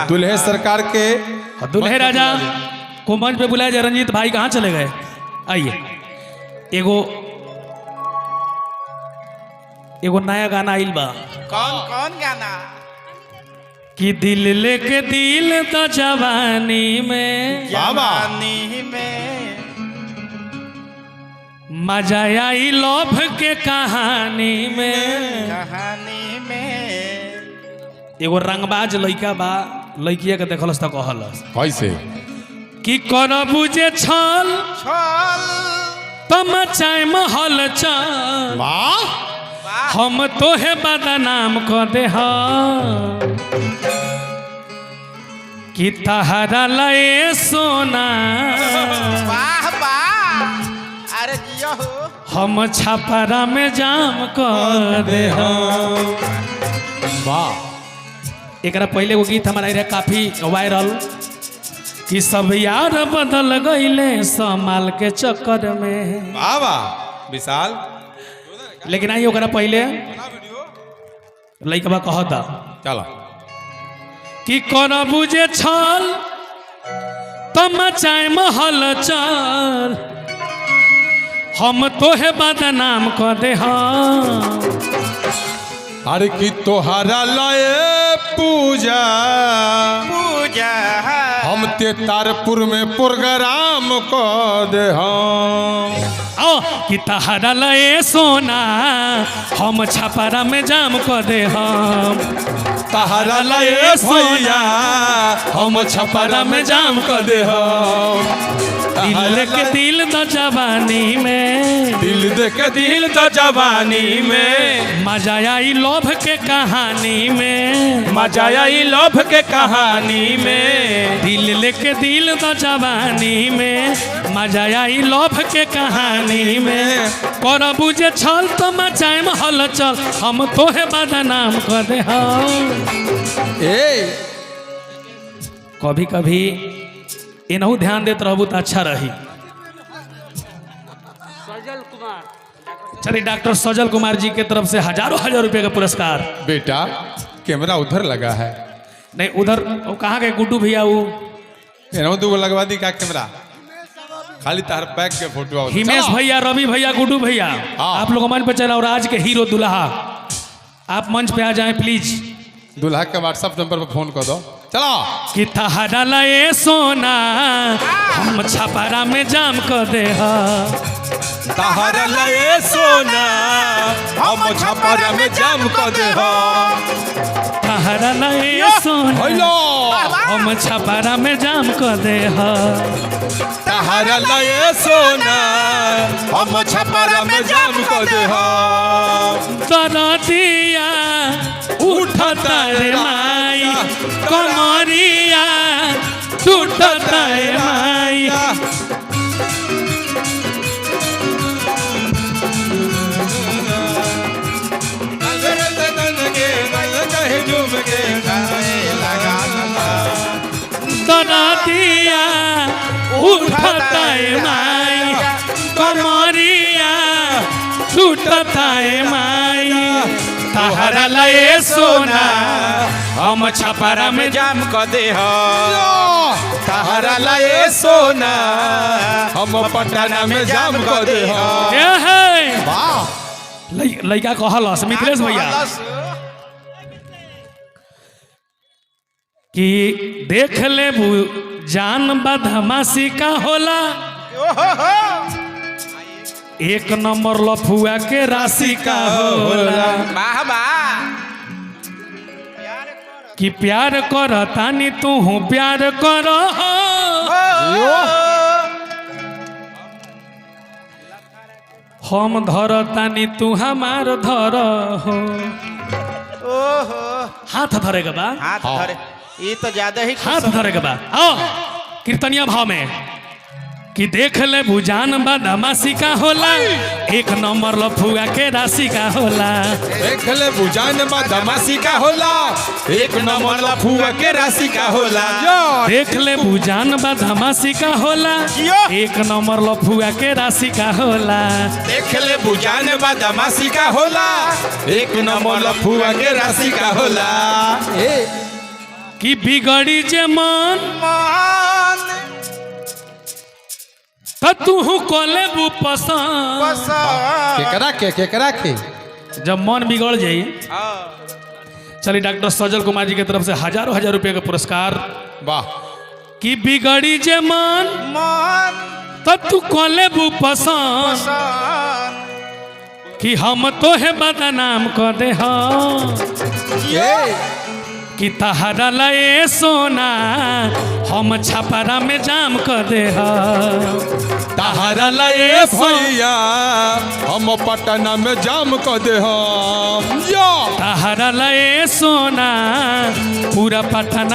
दुल्हे सरकार के दुल्हे राजा को मंच पे बुलाया जाए। रंजीत भाई कहाँ चले गए? आइए, एगो नया गाना आइल बा। कौन कौन गाना? कि दिल लेके दिल तो जवानी में, जवानी में मजा आई लोभ के कहानी में। कहानी में एगो रंगबाज लड़का बा, लड़किया के देखलस त कहलस कैसे कि कर बुझे छल छल तो मचाए महल चल, वाह हम तोहे बदनाम कर दे कि तहरा लए सोना, वाह वाह, अरे जियो हो। हम छपरा में जाम कर दे। वाह। एकरा पहले वो गीत हमारा रहे काफी वायरल कि सब यार बदल गईले समाल के चक्कर में। वाह वाह विशाल। लेकिन आई ओकरा पहले लइकबा कहता चलो कि कर बुझे छल तो मचाए महल चल, हम तोहे बदनाम कर दे। अरे कि तोहरा लए पूजा पूजा हम ते तारपुर में प्रोग्राम कर दे ओ कि तहरा लए सोना, हम छपरा में जाम कर दे। तहरा लए भैया हम छपरा में जाम कर दे दिल के दिल तो जवानी में, दिल दे के दिल तो जवानी में, मजा आई लोभ के कहानी में, मजा आई लोभ के कहानी में। दिल लेके दिल तो जवानी में, मजा आई लोभ के कहानी में। कर बुझे छल तो मचाए महल चल, हम तोहे बदनाम कर दे। कभी कभी इनहू ध्यान देते रहबू तो अच्छा रही। चलिए, डॉक्टर सजल कुमार जी के तरफ से हजारों हजार रुपए का पुरस्कार। बेटा कैमरा उधर लगा है, नहीं उधर वो कहाँ गए गुड्डू भैया? वो दो लगवा दी क्या कैमरा? खाली तार बैग के फोटो। हिमेश भैया, रवि भैया, गुड्डू भैया, आप लोग मंच पे चला। और आज के हीरो दुल्हा आप मंच पे आ जाएं प्लीज। दुल्हा के व्हाट्सएप नंबर पर फोन कर दो। चलो कि तहरा लए सोना, हम छपरा में जाम कर दे। तहरा लए सोना हम छपरा में जाम कर दे। तहरा लए सोना, हम छपरा में जाम कर दे। तहरा लए सोना हम छपरा में जाम कर दे। तोरा दिया उठता रे माई, कमरिया टूटता रे माई। तोरा दिया उठता रे माई, कमरिया टूटता रे माई। तहरा लए सोना, हम छपरा में जाम कर दे। तहरा लए सोना हम पटना में जाम कर दे। लइका कहलस मिथिलेश भैया कि देख ले जान बदमाशी का होला, एक नंबर लफुआ के राशि का होला। वाह वाह, कि प्यार कर तानी तू प्यार कर, हम धर तानी तू हमार धर हो। हाथ धरे के बा, हाथ धरे, ये तो ज्यादा ही हाथ धरे के बा। आओ कीर्तनिया भाव में कि देख ले भुजान बदमाशी का होला, एक नंबर लफुआ के राशि का होला। देख ले भुजान बदमाशी का होला, एक नंबर लफुआ के राशि का होला। देख ले भुजान बदमाशी का होला, एक नंबर लफुआ के राशि का होला। देख ले भुजान बदमाशी का होला, एक नंबर लफुआ के राशि का होला। कि बिगड़ी जे मन मान तो तू कोले बू पसंद। पसंद केकरा के जब मन बिगड़ जाई। हाँ। चलिए डॉक्टर सजल कुमार जी की तरफ से हजारों हजार रुपए का पुरस्कार। वाह कि बिगड़ी जे मन मान तो तू कोले बू पसंद पसंद कि हम तो है बदनाम कर दे कि तहरा लए सोना हम छपरा में जाम कर दे तहरा लए भैया हम पटना में जाम कर दे हम। तहरा लए सोना पूरा पटना